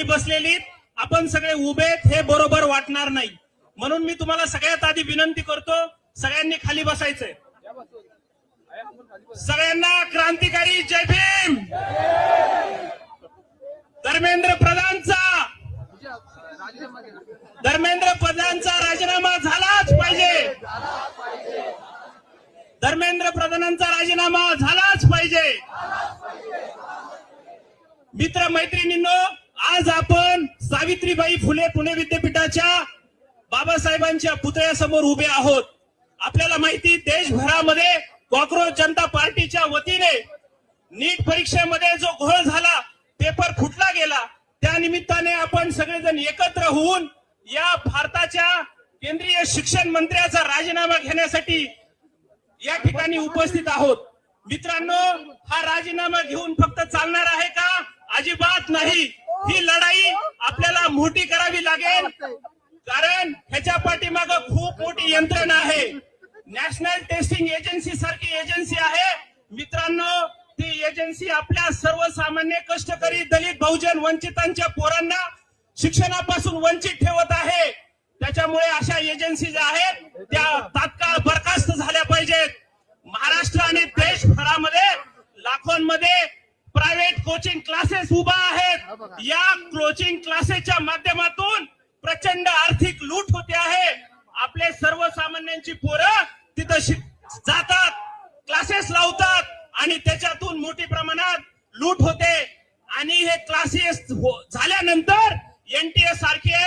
सगळी बसलेली, आपण सगळे उभेत हे बरोबर वाटणार नाही. म्हणून मी तुम्हाला सगळ्यात आधी विनंती करतो, सगळ्यांनी खाली बसायचंय. सगळ्यांना क्रांतिकारी जय भीम. धर्मेंद्र प्रधानचा राजीनामा झालाच पाहिजे. धर्मेंद्र प्रधानांचा राजीनामा झालाच पाहिजे. मित्र मैत्रिणींनो, आज आपण सावित्रीबाई फुले पुणे विद्यापीठाच्या बाबासाहेबांच्या पुतळ्यासमोर उभे आहोत. आपल्याला माहिती, देशभरामध्ये कॉक्रोच जनता पार्टीच्या वतीने नीट परीक्षेमध्ये जो घोळ झाला, पेपर फुटला गेला, त्या निमित्ताने आपण सगळेजण एकत्र होऊन या भारताच्या केंद्रीय शिक्षण मंत्र्याचा राजीनामा घेण्यासाठी या ठिकाणी उपस्थित आहोत. मित्रांनो, हा राजीनामा घेऊन फक्त चालणार आहे का? अजिबात नाही. ही लढाई आपल्याला मोठी करावी लागेल, कारण ह्याच्या पाठीमागे खूप मोठी यंत्रणा आहे. नॅशनल टेस्टिंग एजन्सी सारखी एजन्सी आहे. मित्रांनो, ती एजन्सी आपल्या सर्वसामान्य कष्टकरी दलित बहुजन वंचितांच्या पोरांना शिक्षणापासून वंचित ठेवत आहे. त्याच्यामुळे अशा एजन्सी ज्या आहेत त्या तात्काळ बरखास्त झाल्या पाहिजेत. महाराष्ट्र आणि देशभरामध्ये लाखोंमध्ये प्रायव्हेट कोचिंग क्लासेस उभा आहेत. या कोचिंग क्लासेसच्या माध्यमातून प्रचंड आर्थिक लूट होते आहे. आपले सर्वसामान्यांची पोरं तिथं जातात, क्लासेस लावतात आणि त्याच्यातून मोठी प्रमाणात लूट होते. आणि हे क्लासेस झाल्यानंतर एनटीए सारखे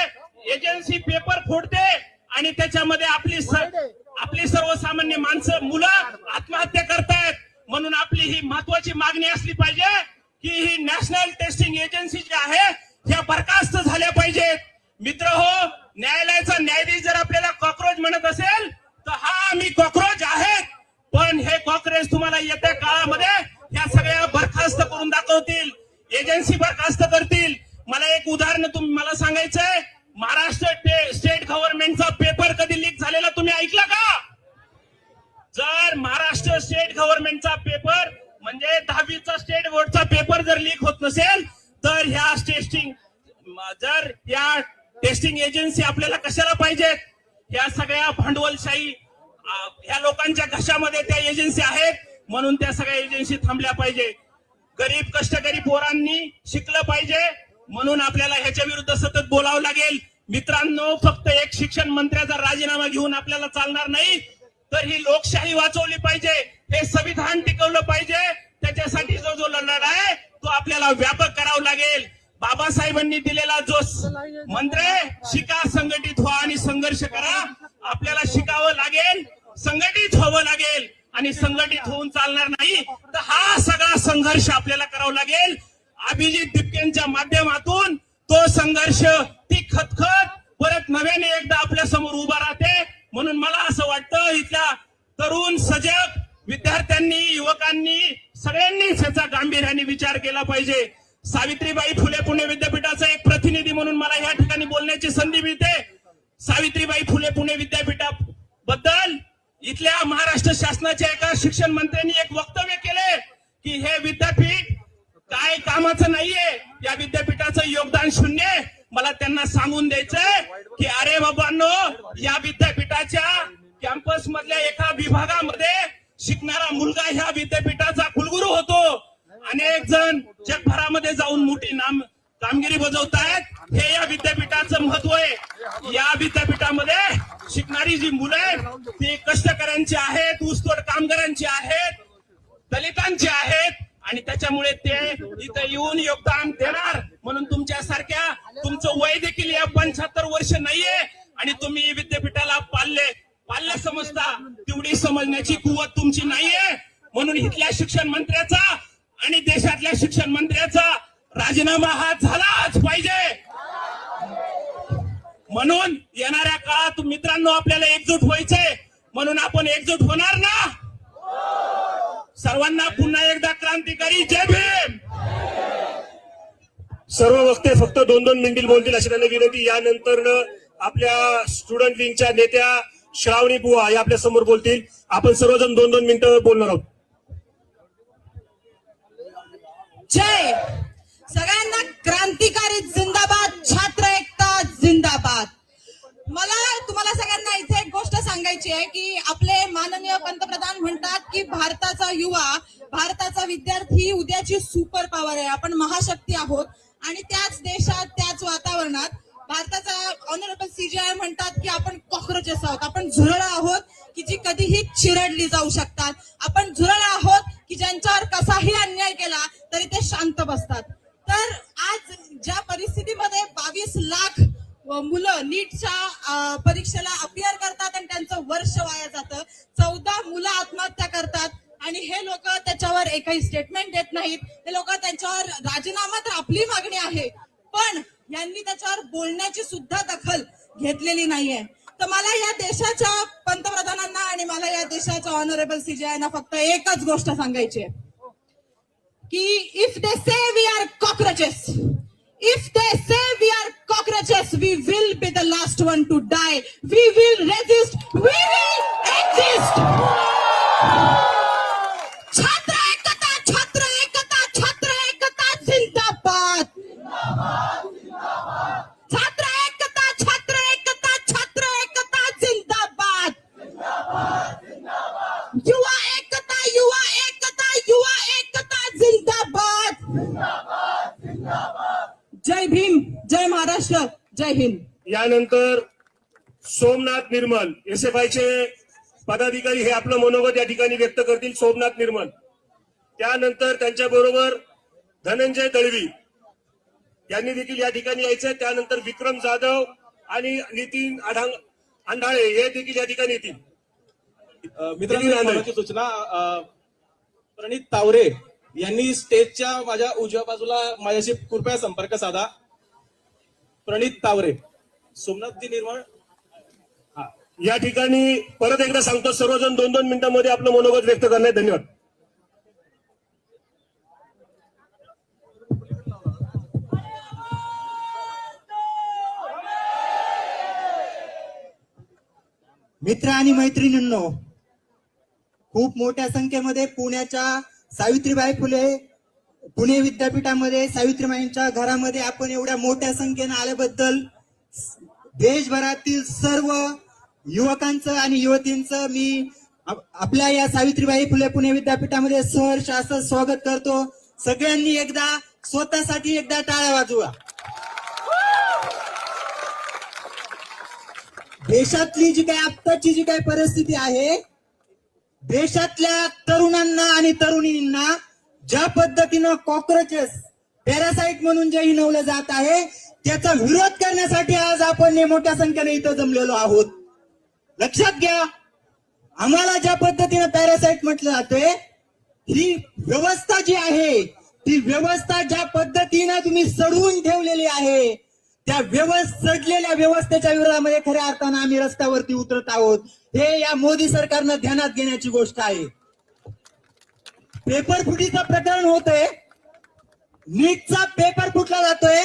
एजन्सी पेपर फोडते आणि त्याच्यामध्ये आपली सर्वसामान्य माणसं, मुलं आत्महत्या करतायत. म्हणून आपली ही महत्वाची मागणी असली पाहिजे की ही नॅशनल टेस्टिंग एजन्सी जी आहे ह्या बरखास्त झाल्या पाहिजेत. मित्र हो, न्यायालयाचा न्यायाधीश जर आपल्याला कॉक्रोच म्हणत असेल तर हा आम्ही कॉक्रोच आहेत, पण हे कॉक्रोच तुम्हाला येत्या काळामध्ये ह्या सगळ्या बरखास्त करून दाखवतील, एजन्सी बरखास्त करतील. मला एक उदाहरण मला सांगायचंय. महाराष्ट्र स्टेट गव्हर्नमेंटचा पेपर कधी लीक झालेला तुम्ही ऐकला का? जर महाराष्ट्र स्टेट गव्हर्नमेंटचा पेपर म्हणजे 10वीचा स्टेट बोर्डचा पेपर जर लीक होत नसेल तर या टेस्टिंग एजन्सी आपल्याला कशाला पाहिजेत? ह्या सगळ्या भांडवलशाही ह्या लोकांच्या घशामध्ये त्या एजन्सी आहेत, म्हणून त्या सगळ्या एजन्सी थांबल्या पाहिजे. गरीब कष्टकरी पोरांनी शिकलं पाहिजे, म्हणून आपल्याला ह्याच्या विरुद्ध सतत बोलावं लागेल. मित्रांनो, फक्त एक शिक्षण मंत्र्याचा राजीनामा घेऊन आपल्याला चालणार नाही, तर ही लोकशाही वाचवली पाहिजे, हे संविधान टिकवलं पाहिजे. त्याच्यासाठी जो लढा आहे तो आपल्याला व्यापक करावा लागेल. बाबासाहेबांनी दिलेला जो मंत्र आहे, शिका, संघटित व्हा आणि संघर्ष करा. आपल्याला शिकावं लागेल, संघटित व्हावं लागेल आणि संघटित होऊन चालणार नाही, तर हा सगळा संघर्ष आपल्याला करावा लागेल. अभिजित दिपकेंच्या माध्यमातून तो संघर्ष, ती खतखत परत नव्याने एकदा आपल्या समोर उभा राहते. म्हणून मला असं वाटतं, इथल्या तरुण सजग विद्यार्थ्यांनी, युवकांनी, सगळ्यांनीच याचा गांभीर्याने विचार केला पाहिजे. सावित्रीबाई फुले पुणे विद्यापीठाचा एक प्रतिनिधी म्हणून मला या ठिकाणी बोलण्याची संधी मिळते. सावित्रीबाई फुले पुणे विद्यापीठाबद्दल इथल्या महाराष्ट्र शासनाच्या एका शिक्षण मंत्र्यांनी एक वक्तव्य केले की हे विद्यापीठ काय कामाचं नाहीये, या विद्यापीठाचं योगदान शून्य. मला त्यांना सांगून द्यायचंय की अरे बाबांनो, या विद्यापीठाच्या कॅम्पस मधल्या एका विभागामध्ये शिकणारा मुलगा ह्या विद्यापीठाचा कुलगुरू होतो. अनेक जण जगभरामध्ये जाऊन मोठी कामगिरी बजावतायत. हे या विद्यापीठाचं महत्व आहे. या विद्यापीठामध्ये शिकणारी जी मुलं आहेत ती कष्टकऱ्यांची आहेत, ऊसतोड कामगारांची आहेत, दलितांची आहेत आणि त्याच्यामुळे ते इथं येऊन योगदान देणार. म्हणून तुमचं वय देखील या 75 वर्ष नाहीये आणि तुम्ही विद्यापीठाला पाल्य समजता, तेवढी समजण्याची कुवत तुमची नाहीये. म्हणून इथल्या शिक्षण मंत्र्याचा आणि देशातल्या शिक्षण मंत्र्याचा राजीनामा हा झालाच पाहिजे. म्हणून येणाऱ्या काळात मित्रांनो आपल्याला एकजूट व्हायचंय. म्हणून आपण एकजूट होणार ना? सर्वांना पुन्हा एकदा क्रांतिकारी जय भीम. सर्व वक्ते फक्त 2-2 मिनिटे बोलतील अशी त्यांना विनंती. यानंतर आपल्या स्टुडंट विंगच्या नेत्या श्रावणी बुवा या आपल्या समोर बोलतील. आपण सर्वजण 2-2 मिनिटं बोलणार आहोत. जय. सगळ्यांना क्रांतिकारी जिंदाबाद. त्याच देशात त्याच वातावरणात भारताचा ऑनरेबल सीजीआय म्हणतात की आपण कॉक्रोचेस आहोत, आपण झुरळ आहोत की जी कधीही चिरडली जाऊ शकतात, आपण झुरळ आहोत की ज्यांच्यावर कसाही अन्याय केला तरी ते शांत बसतात. तर आज ज्या परिस्थितीमध्ये 22 लाख मुलं नीटच्या परीक्षेला अपिअर करतात आणि त्यांचं वर्ष वाया जातं, 14 मुलं आत्महत्या करतात आणि हे लोक त्याच्यावर एकही स्टेटमेंट देत नाहीत. हे लोक त्यांच्यावर राजीनामा तर आपली मागणी आहे, पण यांनी त्याच्यावर बोलण्याची सुद्धा दखल घेतलेली नाहीये. तर मला या देशाच्या पंतप्रधानांना आणि मला या देशाच्या ऑनरेबल सीजीआयना फक्त एकच गोष्ट सांगायची आहे की if they say we are cockroaches, if they say we are cockroaches, we will be the last one to die. We will resist. We will exist. छात्र एकता, छात्र एकता, छात्र एकता जिंदाबाद. छात्र एकता, छात्र एकता, छात्र एकता जिंदाबाद. युवा एकता, युवा एकता, युवा एकता जिंदाबाद. जय भीम, जय महाराष्ट्र, जय हिंद. यानंतर सोमनाथ निर्मल एसएफआयचे पदाधिकारी हे आपलं मनोगत या ठिकाणी व्यक्त करतील. सोमनाथ निर्मल. त्यानंतर त्यांच्या बरोबर धनंजय दळवी यांनी देखील या ठिकाणी यायचं. त्यानंतर विक्रम जाधव आणि नितीन अंधाळे हे देखील या ठिकाणी येतील. मित्रांनो, एक महत्त्वाची सूचना. प्रणित तावरे यांनी स्टेजच्या माझ्या उजव्या बाजूला माझ्याशी कृपया संपर्क साधा. प्रणित तावरे. सोमनाथजी निर्मळ. या ठिकाणी परत एकदा सांगतो, सर्वजण 2-2 मिनिटांमध्ये आपलं मनोगत व्यक्त करणार. धन्यवाद. मित्र आणि मैत्रिणींनो, खूप मोठ्या संख्येमध्ये पुण्याच्या सावित्रीबाई फुले पुणे विद्यापीठामध्ये सावित्रीबाईंच्या घरामध्ये आपण एवढ्या मोठ्या संख्येने आल्याबद्दल देशभरातील सर्व युवकांचं आणि युवतींचं मी आपल्या या सावित्रीबाई फुले पुणे विद्यापीठामध्ये सहर्ष असं स्वागत करतो. सगळ्यांनी एकदा स्वतःसाठी एकदा टाळ्या वाजवा. देशातली जी काही आत्ताची जी काही परिस्थिती आहे, देशातल्या तरुणांना आणि तरुणींना ज्या पद्धतीनं कॉक्रोचेस पॅरासाइट म्हणून जे हिणवलं जात आहे, त्याचा विरोध करण्यासाठी आज आपण मोठ्या संख्येने इथं जमलेलो आहोत. लक्षात घ्या, आम्हाला ज्या पद्धतीनं पॅरासाइट म्हटलं जातंय, ही व्यवस्था जी आहे, ती व्यवस्था ज्या पद्धतीनं तुम्ही सडवून ठेवलेली आहे, त्या सडलेल्या व्यवस्थेच्या विरोधामध्ये खऱ्या अर्थानं आम्ही रस्त्यावरती उतरत आहोत. हे या मोदी सरकारनं ध्यानात घेण्याची गोष्ट आहे. पेपर फुटीचं प्रकरण होतंय, नीटचा पेपर फुटला जातोय.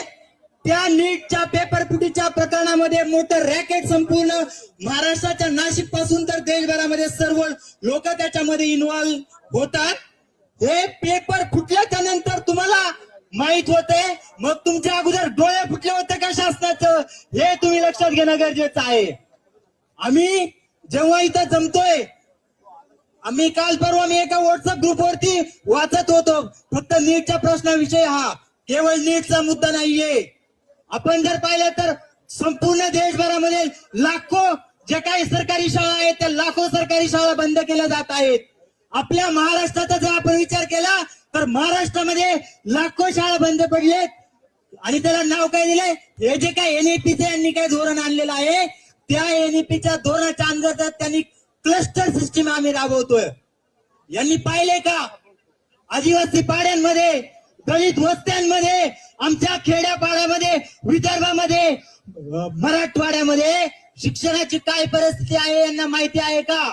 त्या नीटच्या पेपर फुटीच्या प्रकरणामध्ये मोठं रॅकेट संपूर्ण महाराष्ट्राच्या नाशिक पासून तर देशभरामध्ये सर्व लोक त्याच्यामध्ये इन्व्हॉल्व्ह होतात. हे पेपर फुटल्याच्या नंतर तुम्हाला माहित होते, मग तुमच्या अगोदर डोळे फुटले होते का शासनाचं, हे तुम्ही लक्षात घेणं गरजेचं आहे. आम्ही जेव्हा इथं जमतोय, आम्ही काल परवा मी एका व्हॉट्सअप ग्रुपवरती वाचत होतो, फक्त नीटच्या प्रश्नाविषयी. हा केवळ नीटचा मुद्दा नाहीये. आपण जर पाहिलं तर संपूर्ण देशभरामध्ये लाखो जे काही सरकारी शाळा आहेत, त्या लाखो सरकारी शाळा बंद केल्या जात आहेत. आपल्या महाराष्ट्राचा जर आपण विचार केला तर महाराष्ट्रामध्ये लाखो शाळा बंद पडलेत आणि त्याला नाव काय दिलंय, हे जे काही एनईपीचे यांनी काही धोरण आणलेलं आहे, त्या एनईपीच्या धोरणाच्या अंतर्गत त्यांनी क्लस्टर सिस्टीम आम्ही राबवतोय. यांनी पाहिले का, आदिवासी पाड्यांमध्ये, दलित वस्त्यांमध्ये, आमच्या खेड्यापाड्यामध्ये, विदर्भामध्ये, मराठवाड्यामध्ये शिक्षणाची काय परिस्थिती आहे यांना माहिती आहे का?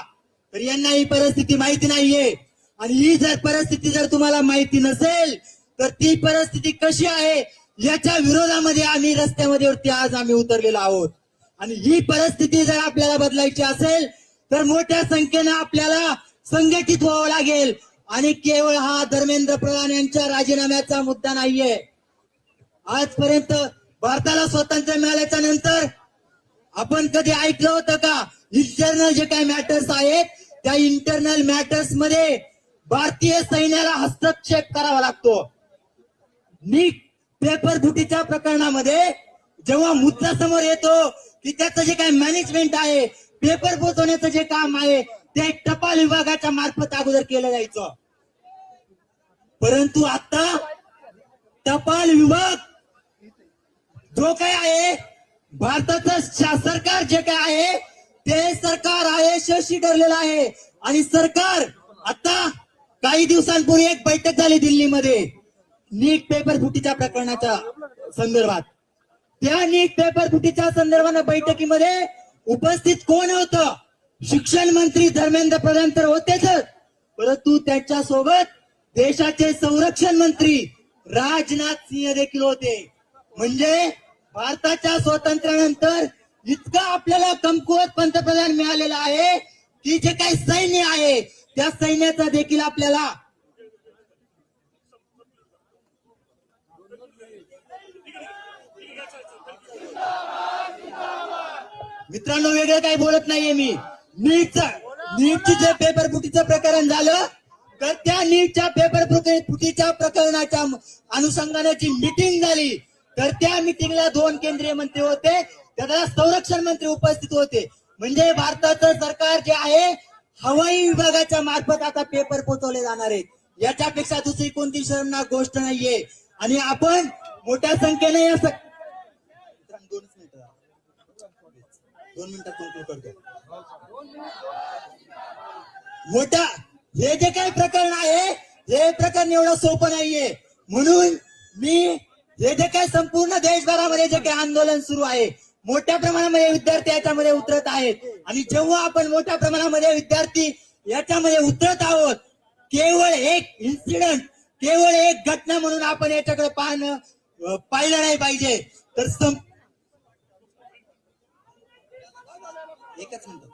तर यांना ही परिस्थिती माहिती नाहीये. आणि ही जर परिस्थिती जर तुम्हाला माहिती नसेल तर ती परिस्थिती कशी आहे याच्या विरोधामध्ये आम्ही रस्त्यामध्ये आज आम्ही उतरलेलो आहोत. आणि ही परिस्थिती जर आपल्याला बदलायची असेल तर मोठ्या संख्येनं आपल्याला संघटित व्हावं लागेल. आणि केवळ हा धर्मेंद्र प्रधान यांच्या राजीनाम्याचा मुद्दा नाहीये. आजपर्यंत भारताला स्वातंत्र्य मिळाल्याच्या नंतर आपण कधी ऐकलं होतं का, इंटरनल जे काही मॅटर्स आहेत त्या इंटरनल मॅटर्स मध्ये भारतीय सैन्याला हस्तक्षेप करावा लागतो. नीट पेपर फुटीच्या प्रकरणामध्ये जेव्हा मुद्दा समोर येतो की त्याचं जे काही मॅनेजमेंट आहे, पेपर पोहोचवण्याचं जे काम आहे ते टपाल विभागाच्या मार्फत अगोदर केलं जायचं. परंतु आता टपाल विभाग जो काय आहे, भारताचं सरकार जे काय आहे ते सरकार आहे शशी ठरलेलं आहे. आणि सरकार आता काही दिवसांपूर्वी एक बैठक झाली दिल्लीमध्ये नीट पेपर फुटीच्या प्रकरणाच्या संदर्भात. त्या नीट पेपर फुटीच्या संदर्भात बैठकीमध्ये उपस्थित कोण होतं? शिक्षण मंत्री धर्मेंद्र प्रधान तर होतेच, परंतु त्यांच्या सोबत देशाचे संरक्षण मंत्री राजनाथ सिंह देखील होते. म्हणजे भारताच्या स्वातंत्र्यानंतर इतका आपल्याला कमकुवत पंतप्रधान मिळालेला आहे की जे काही सैन्य आहे त्या सैन्याचा देखील आपल्याला मित्रांनो वेगळं काही बोलत नाहीये मी. नीटची जे पेपर फुटीचं प्रकरण झालं तर त्या नीटच्या पेपर फुटीच्या प्रकरणाच्या अनुषंगाने जी मिटिंग झाली तर त्या मिटिंगला 2 केंद्रीय मंत्री होते, त्याला संरक्षण मंत्री उपस्थित होते. म्हणजे भारताचं सरकार जे आहे हवाई विभागाच्या मार्फत आता पेपर पोहोचवले जाणार आहेत. याच्यापेक्षा दुसरी कोणती शर्मनाक गोष्ट नाहीये. आणि आपण मोठ्या संख्येने या 2 मिनिटात conclude करतो. मोठा हे जे काही प्रकरण आहे हे प्रकरण एवढं सोपं नाहीये. म्हणून मी हे जे काही संपूर्ण देशभरामध्ये जे काही आंदोलन सुरू आहे, मोठ्या प्रमाणामध्ये विद्यार्थी याच्यामध्ये उतरत आहेत. आणि जेव्हा आपण मोठ्या प्रमाणामध्ये विद्यार्थी याच्यामध्ये उतरत आहोत, केवळ एक इन्सिडेंट, केवळ एक घटना म्हणून आपण याच्याकडे पाहिलं नाही पाहिजे. तर एकच मिनिट